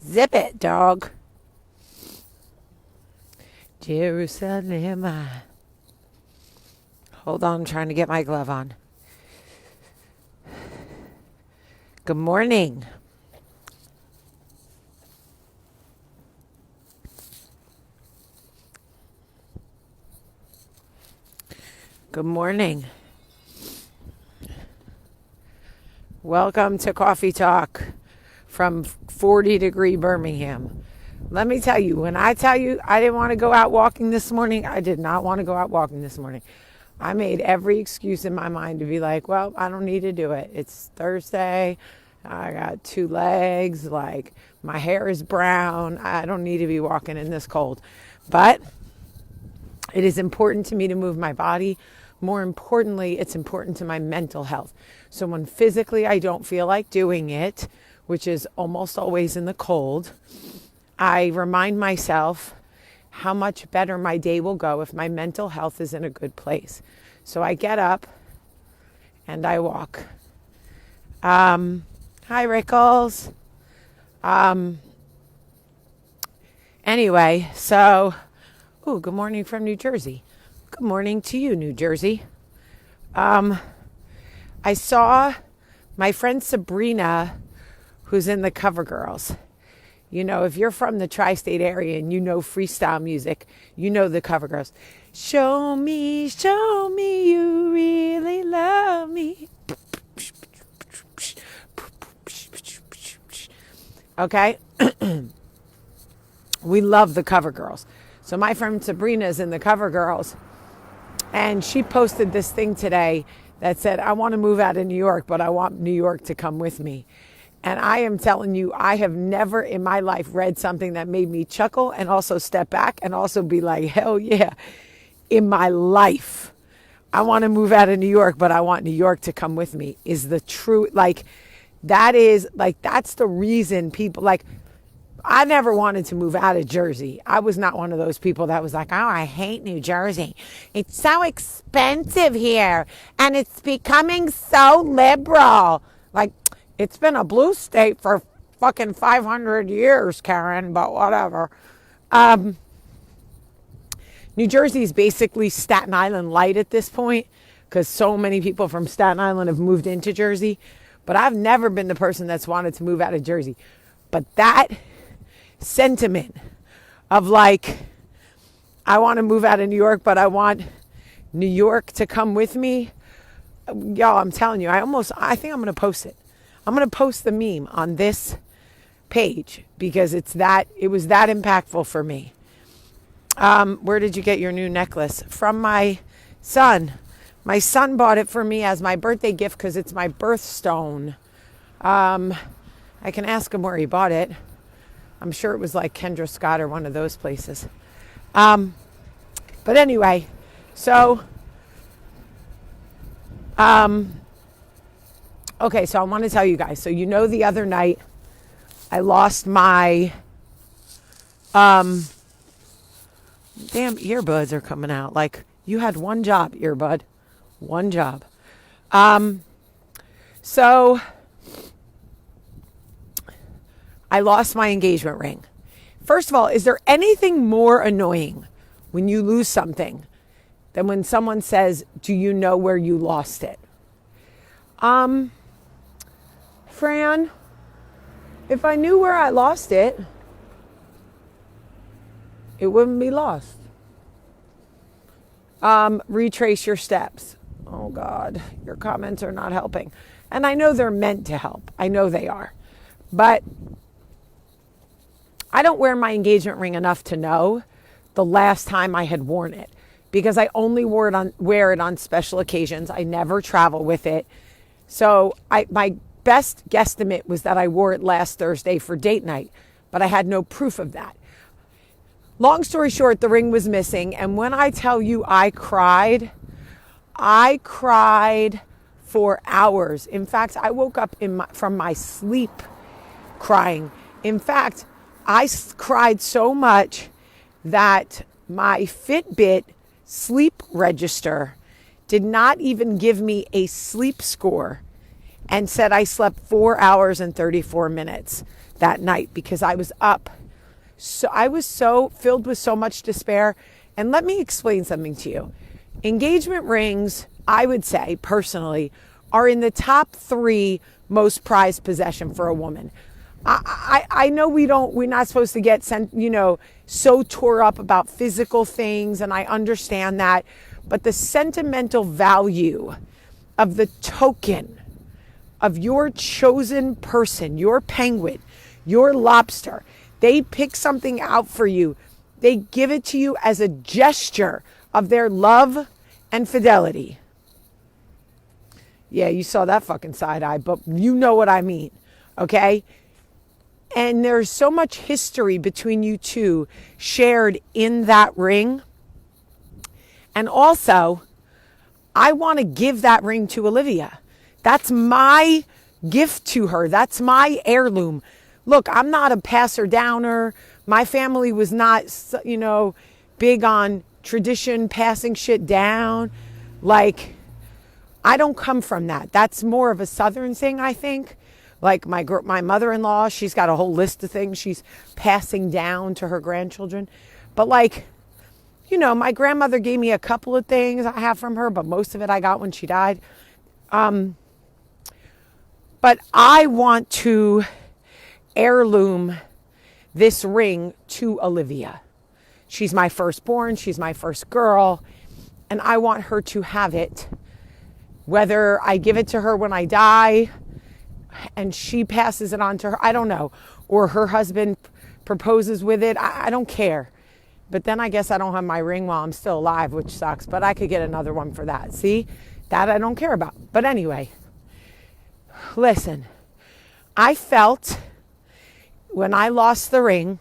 Zip it, dog. Jerusalem. Hold on, I'm trying to get my glove on. Good morning. Good morning. Welcome to Coffee Talk from 40-degree Birmingham. Let me tell you, when I tell you I didn't want to go out walking this morning, I did not want to go out walking this morning. I made every excuse in my mind to be like, well, I don't need to do it. It's Thursday. I got 2 legs. Like, my hair is brown. I don't need to be walking in this cold. But it is important to me to move my body. More importantly, it's important to my mental health. So when physically I don't feel like doing it, which is almost always in the cold, I remind myself how much better my day will go if my mental health is in a good place. So I get up and I walk. Hi, Rickles. Anyway, so, good morning from New Jersey. Good morning to you, New Jersey. I saw my friend Sabrina, who's in the CoverGirls. You know, if you're from the tri-state area and you know freestyle music, you know the CoverGirls. Show me you really love me. Okay? We love the CoverGirls. So my friend Sabrina is in the CoverGirls, and she posted this thing today that said, I want to move out of New York, but I want New York to come with me. And I am telling you, I have never in my life read something that made me chuckle and also step back and also be like, hell yeah, in my life. I want to move out of New York, but I want New York to come with me is the true, that's the reason people, I never wanted to move out of Jersey. I was not one of those people that was like, oh, I hate New Jersey. It's so expensive here, and it's becoming so liberal. It's been a blue state for fucking 500 years, Karen, but whatever. New Jersey is basically Staten Island light at this point because so many people from Staten Island have moved into Jersey. But I've never been the person that's wanted to move out of Jersey. But that sentiment of I want to move out of New York, but I want New York to come with me. Y'all, I'm telling you, I think I'm going to post it. I'm going to post the meme on this page because it was that impactful for me. Where did you get your new necklace? From my son. My son bought it for me as my birthday gift because it's my birthstone. I can ask him where he bought it. I'm sure it was like Kendra Scott or one of those places. But anyway, so okay, so I want to tell you guys. So the other night I lost my damn earbuds are coming out. You had one job, earbud. One job. So I lost my engagement ring. First of all, is there anything more annoying when you lose something than when someone says, do you know where you lost it? Fran, if I knew where I lost it, it wouldn't be lost. Retrace your steps. Oh God, your comments are not helping. And I know they're meant to help. I know they are. But I don't wear my engagement ring enough to know the last time I had worn it because I only wear it on special occasions. I never travel with it. So my best guesstimate was that I wore it last Thursday for date night, but I had no proof of that. Long story short, the ring was missing. And when I tell you I cried for hours. In fact, I woke up from my sleep crying. In fact, I cried so much that my Fitbit sleep register did not even give me a sleep score and said I slept 4 hours and 34 minutes that night because I was up. So I was so filled with so much despair. And let me explain something to you. Engagement rings, I would say personally, are in the top 3 most prized possession for a woman. I know we're not supposed to get so tore up about physical things, and I understand that, but the sentimental value of the token of your chosen person, your penguin, your lobster, they pick something out for you. They give it to you as a gesture of their love and fidelity. Yeah, you saw that fucking side eye, but you know what I mean, okay? And there's so much history between you two shared in that ring. And also, I want to give that ring to Olivia. That's my gift to her. That's my heirloom. Look, I'm not a passer downer. My family was not, big on tradition, passing shit down. Like, I don't come from that. That's more of a Southern thing, I think. Like my mother-in-law, she's got a whole list of things she's passing down to her grandchildren. But my grandmother gave me a couple of things I have from her, but most of it I got when she died. But I want to heirloom this ring to Olivia. She's my firstborn. She's my first girl. And I want her to have it. Whether I give it to her when I die and she passes it on to her, I don't know. Or her husband proposes with it. I don't care. But then I guess I don't have my ring while I'm still alive, which sucks. But I could get another one for that. See? That I don't care about. But anyway, listen. I felt when I lost the ring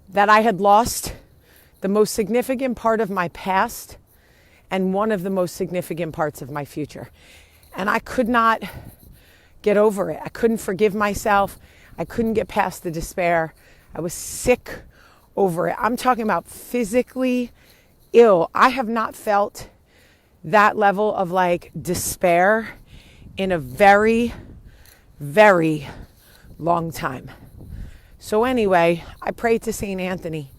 that I had lost the most significant part of my past and one of the most significant parts of my future. And I could not get over it. I couldn't forgive myself. I couldn't get past the despair. I was sick over it. I'm talking about physically ill. I have not felt that level of despair in a very, very long time. So anyway, I prayed to St. Anthony.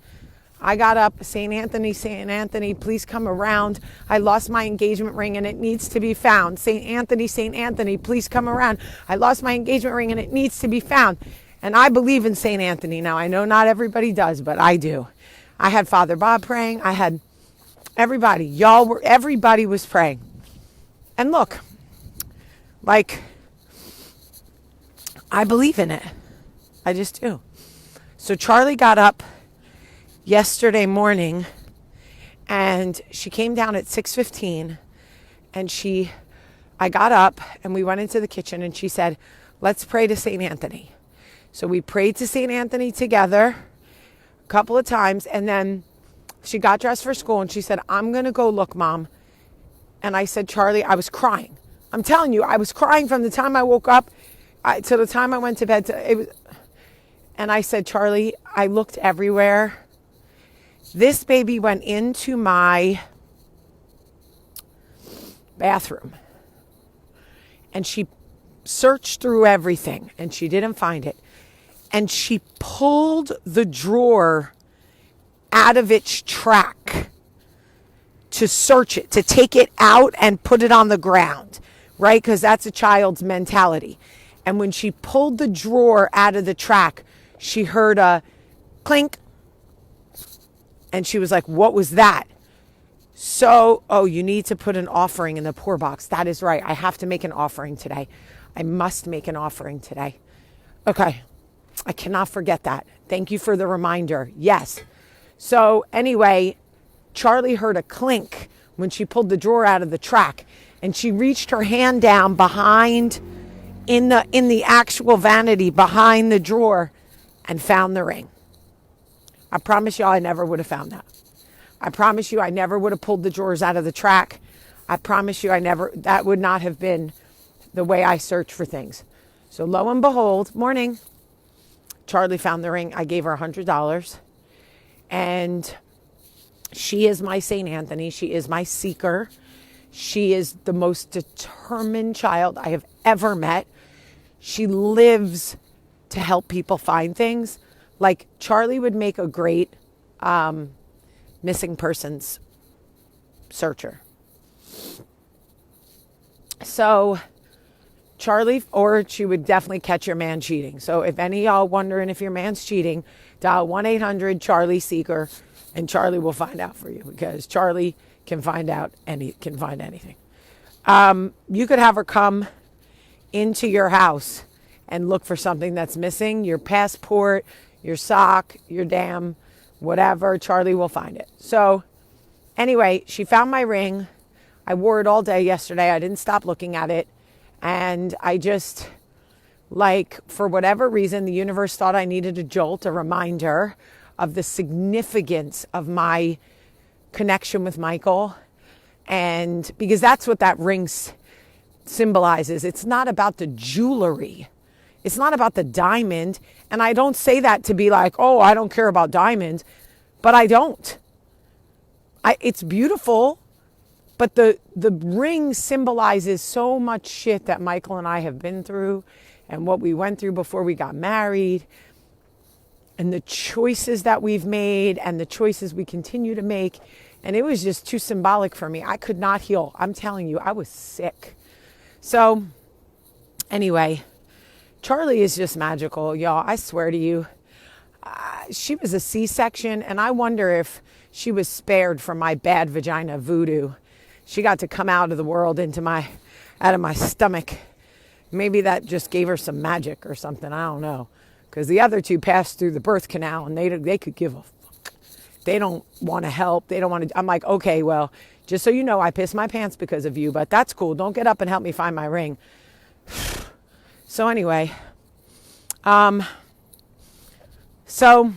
I got up, St. Anthony, please come around. I lost my engagement ring and it needs to be found. St. Anthony, please come around. I lost my engagement ring and it needs to be found. And I believe in St. Anthony. Now, I know not everybody does, but I do. I had Father Bob praying. I had everybody. Everybody was praying. And look, I believe in it. I just do. So Charlie got up yesterday morning and she came down at 6:15 and I got up and we went into the kitchen and she said, let's pray to St. Anthony. So we prayed to St. Anthony together a couple of times and then she got dressed for school and she said, I'm going to go look, Mom. And I said, Charlie, I was crying. I'm telling you, I was crying from the time I woke up to the time I went to bed. And I said, Charlie, I looked everywhere. This baby went into my bathroom and she searched through everything and she didn't find it. And she pulled the drawer out of its track to search it, to take it out and put it on the ground, right? Because that's a child's mentality. And when she pulled the drawer out of the track, she heard a clink. And she was like, what was that? So, you need to put an offering in the poor box. That is right. I have to make an offering today. I must make an offering today. Okay. I cannot forget that. Thank you for the reminder. Yes. So anyway, Charlie heard a clink when she pulled the drawer out of the track and she reached her hand down behind in the actual vanity behind the drawer and found the ring. I promise y'all I never would have found that. I promise you I never would have pulled the drawers out of the track. I promise you that would not have been the way I search for things. So lo and behold, morning, Charlie found the ring. I gave her $100 and She is my St. Anthony. She is my seeker. She is the most determined child I have ever met. She lives to help people find things. Like Charlie would make a great missing persons searcher. So Charlie, or she would definitely catch your man cheating. So if any of y'all wondering if your man's cheating, dial 1-800-CHARLIE-SEEKER and Charlie will find out for you, because Charlie can find anything. You could have her come into your house and look for something that's missing, your passport, your sock, your damn whatever. Charlie will find it. So anyway, she found my ring. I wore it all day yesterday. I didn't stop looking at it. And I just, like, for whatever reason, the universe thought I needed a jolt, a reminder of the significance of my connection with Michael. And because that's what that ring symbolizes. It's not about the jewelry. It's not about the diamond. And I don't say that to be like, oh, I don't care about diamonds. But I don't. It's beautiful. But the ring symbolizes so much shit that Michael and I have been through and what we went through before we got married and the choices that we've made and the choices we continue to make. And it was just too symbolic for me. I could not heal. I'm telling you, I was sick. So anyway, Charlie is just magical, y'all. I swear to you. She was a C-section, and I wonder if she was spared from my bad vagina voodoo. She got to come out of the world out of my stomach. Maybe that just gave her some magic or something. I don't know. Because the other two passed through the birth canal, and they could give a fuck. They don't want to help. They don't want to. I'm like, okay, well, just so you know, I pissed my pants because of you, but that's cool. Don't get up and help me find my ring. So anyway, so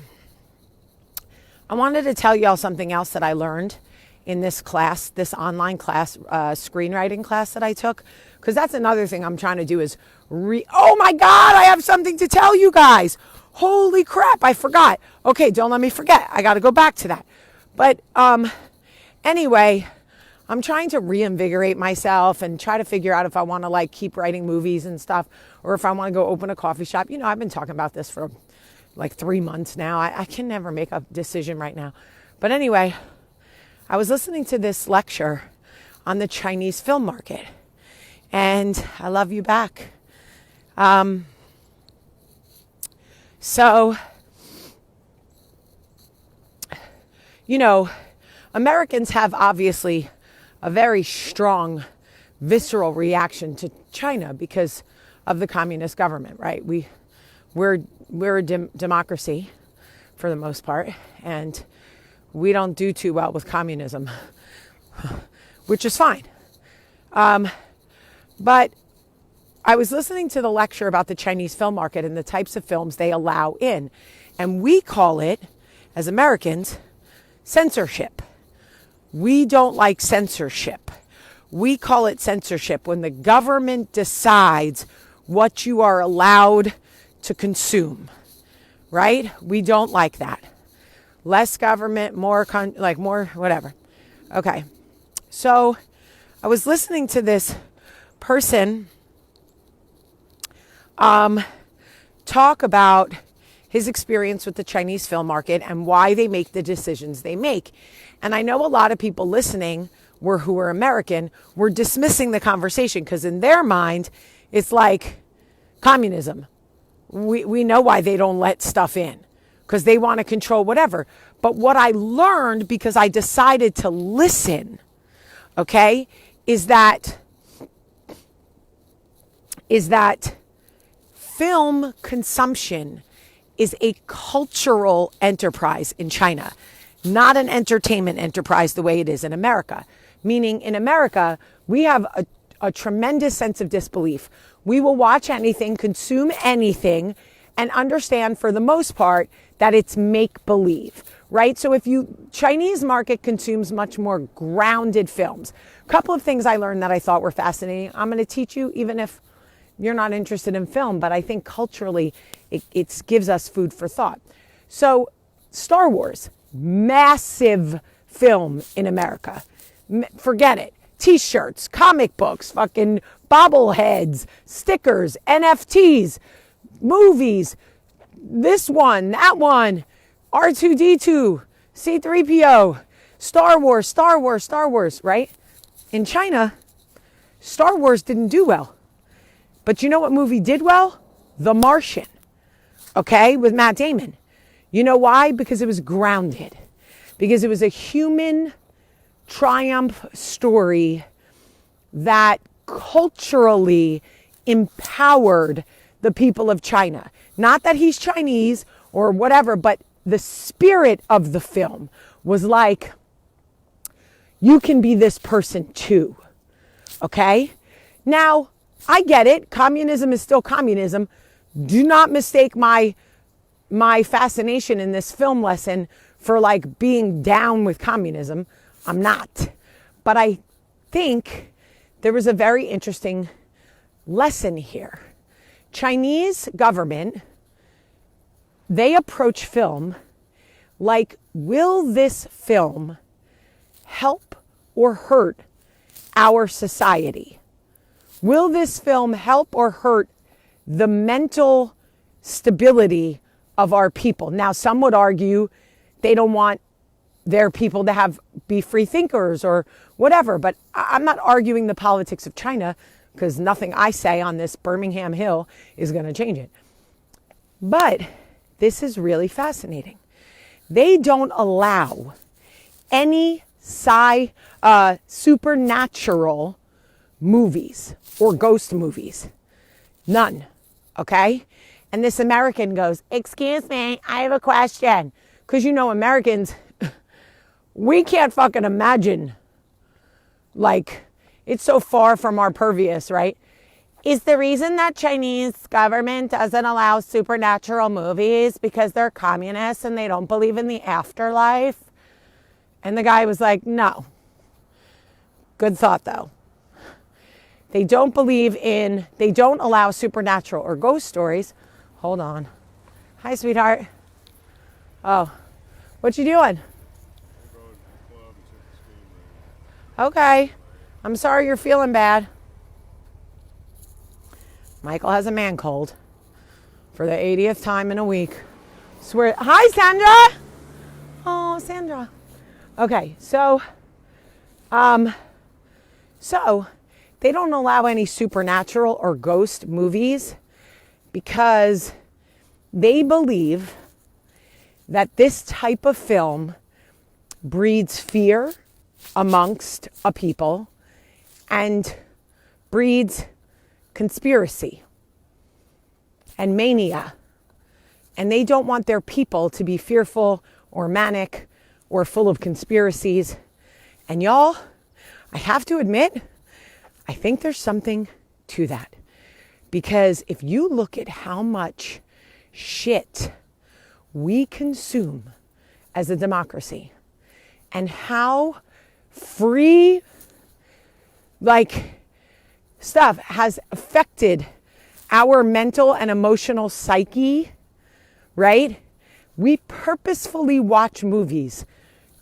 I wanted to tell y'all something else that I learned in this class, this online class, screenwriting class that I took. Because that's another thing I'm trying to do is oh my God, I have something to tell you guys. Holy crap, I forgot. Okay, don't let me forget. I got to go back to that. But anyway, I'm trying to reinvigorate myself and try to figure out if I want to like keep writing movies and stuff, or if I want to go open a coffee shop. You know, I've been talking about this for like 3 months now. I can never make a decision right now. But anyway, I was listening to this lecture on the Chinese film market, and I love you back. So, you know, Americans have obviously a very strong, visceral reaction to China because of the communist government, right? We're a democracy for the most part, and we don't do too well with communism, which is fine. But I was listening to the lecture about the Chinese film market and the types of films they allow in. And we call it, as Americans, censorship. We don't like censorship. We call it censorship when the government decides what you are allowed to consume, right? We don't like that. Less government, more whatever. Okay. So I was listening to this person talk about his experience with the Chinese film market and why they make the decisions they make. And I know a lot of people listening who are American were dismissing the conversation because in their mind, it's like communism. We know why they don't let stuff in because they want to control whatever. But what I learned because I decided to listen, okay, is that film consumption is a cultural enterprise in China, not an entertainment enterprise the way it is in America. Meaning in America, we have a tremendous sense of disbelief. We will watch anything, consume anything, and understand for the most part that it's make-believe, right? So Chinese market consumes much more grounded films. A couple of things I learned that I thought were fascinating. I'm going to teach you even if you're not interested in film, but I think culturally it gives us food for thought. So Star Wars, massive film in America. Forget it. T-shirts, comic books, fucking bobbleheads, stickers, NFTs, movies, this one, that one, R2-D2, C-3PO, Star Wars, right? In China, Star Wars didn't do well. But you know what movie did well? The Martian, okay, with Matt Damon. You know why? Because it was grounded. Because it was a human triumph story that culturally empowered the people of China. Not that he's Chinese or whatever, but the spirit of the film was like, you can be this person too. Okay? Now, I get it. Communism is still communism. Do not mistake my fascination in this film lesson for like being down with communism. I'm not. But I think there was a very interesting lesson here. Chinese government, they approach film like, will this film help or hurt our society? Will this film help or hurt the mental stability of our people? Now, some would argue they don't want their people to be free thinkers or whatever, but I'm not arguing the politics of China because nothing I say on this Birmingham Hill is going to change it. But this is really fascinating. They don't allow any supernatural movies or ghost movies. None. Okay? And this American goes, excuse me, I have a question. Because you know, Americans, we can't fucking imagine. Like, it's so far from our purview, right? Is the reason that Chinese government doesn't allow supernatural movies because they're communists and they don't believe in the afterlife? And the guy was like, no. Good thought, though. They don't allow supernatural or ghost stories. Hold on. Hi, sweetheart. Oh, what you doing? Okay. I'm sorry you're feeling bad. Michael has a man cold for the 80th time in a week. Swear. Hi, Sandra. Oh, Sandra. Okay, so they don't allow any supernatural or ghost movies because they believe that this type of film breeds fear amongst a people and breeds conspiracy and mania. And they don't want their people to be fearful or manic or full of conspiracies. And y'all, I have to admit, I think there's something to that. Because if you look at how much shit we consume as a democracy and how free, stuff has affected our mental and emotional psyche, right? We purposefully watch movies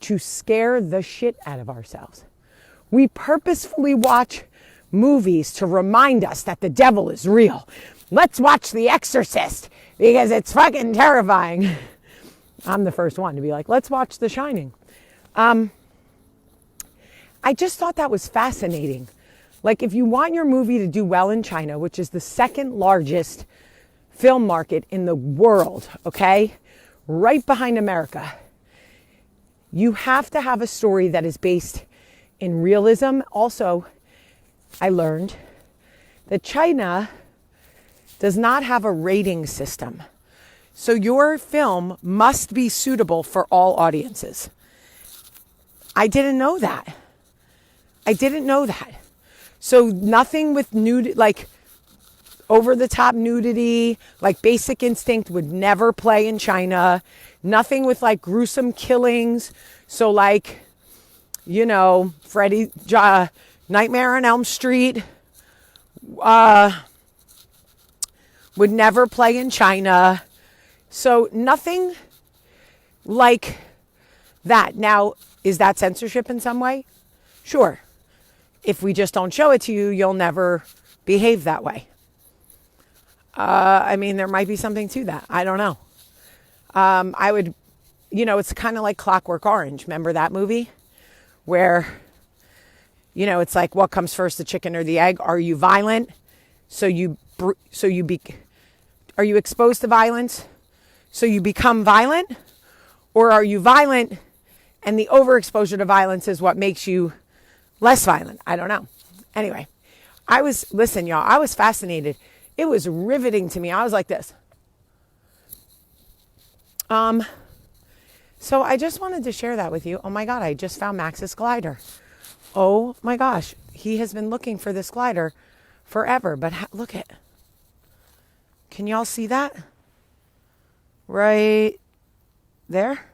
to scare the shit out of ourselves. We purposefully watch movies to remind us that the devil is real. Let's watch The Exorcist because it's fucking terrifying. I'm the first one to be like, let's watch The Shining. I just thought that was fascinating. Like, if you want your movie to do well in China, which is the second largest film market in the world, okay, right behind America, you have to have a story that is based in realism. Also, I learned that China does not have a rating system. So your film must be suitable for all audiences. I didn't know that. So nothing with nude, like over-the-top nudity, like Basic Instinct would never play in China. Nothing with like gruesome killings. So like, you know, Nightmare on Elm Street would never play in China. So nothing like that. Now, Is that censorship in some way? Sure. If we just don't show it to you, you'll never behave that way. I mean, there might be something to that. I don't know. I would, it's kind of like Clockwork Orange. Remember that movie? Where, it's like, what comes first, the chicken or the egg? Are you violent? Are you exposed to violence? So you become violent? Or are you violent and the overexposure to violence is what makes you less violent? I don't know. Anyway, listen, y'all, I was fascinated. It was riveting to me. I was like this. So I just wanted to share that with you. Oh my God, I just found Max's glider. Oh my gosh, he has been looking for this glider forever. But look at, can y'all see that? Right there?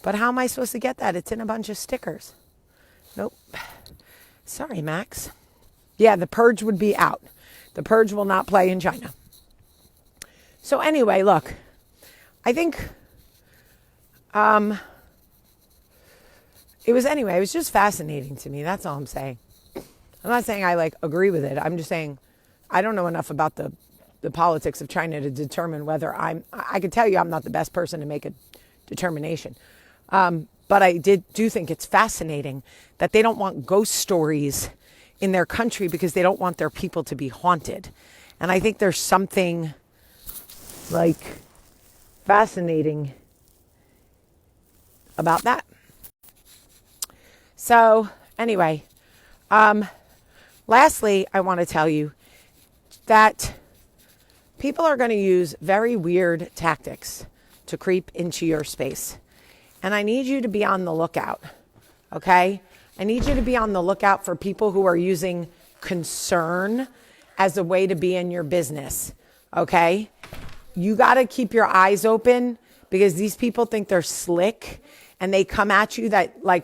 But how am I supposed to get that? It's in a bunch of stickers. Nope. Sorry, Max. Yeah, the purge would be out. The purge will not play in China. So anyway, look, I think it was just fascinating to me. That's all I'm saying. I'm not saying I agree with it. I'm just saying I don't know enough about the politics of China to determine whether I can tell you I'm not the best person to make a determination. But I do think it's fascinating that they don't want ghost stories in their country because they don't want their people to be haunted. And I think there's something fascinating about that. So anyway, lastly, I want to tell you that people are going to use very weird tactics to creep into your space. And I need you to be on the lookout, okay? I need you to be on the lookout for people who are using concern as a way to be in your business, okay? You got to keep your eyes open because these people think they're slick and they come at you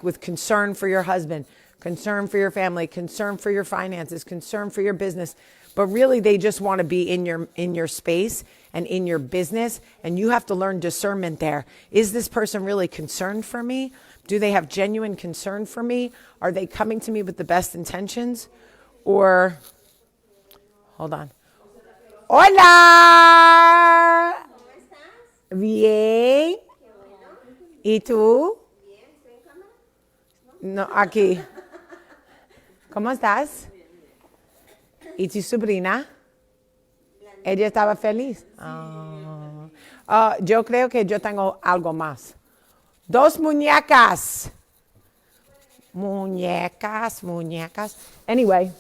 with concern for your husband, concern for your family, concern for your finances, concern for your business. But really, they just want to be in your space and in your business. And you have to learn discernment there. Is this person really concerned for me? Do they have genuine concern for me? Are they coming to me with the best intentions? Or, hold on. Hola. Bien. ¿Y tú? No, aquí. ¿Cómo estás? ¿Y tu sobrina? Ella estaba feliz. Yo creo que yo tengo algo más. 2 muñecas. Muñecas. Anyway,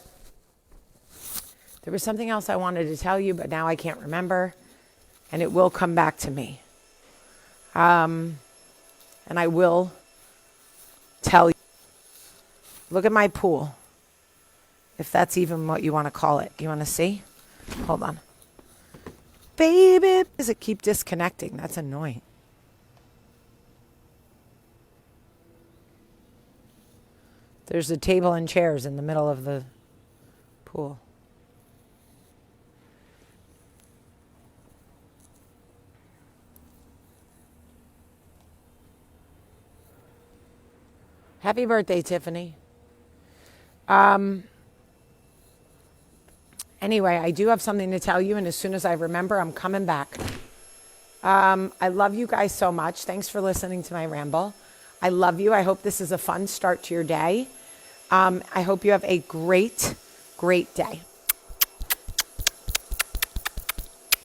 there was something else I wanted to tell you, but now I can't remember. And it will come back to me. And I will tell you. Look at my pool. If that's even what you want to call it. You want to see? Hold on. Baby, does it keep disconnecting? That's annoying. There's a table and chairs in the middle of the pool. Happy birthday, Tiffany. Anyway, I do have something to tell you, and as soon as I remember, I'm coming back. I love you guys so much. Thanks for listening to my ramble. I love you. I hope this is a fun start to your day. I hope you have a great, great day.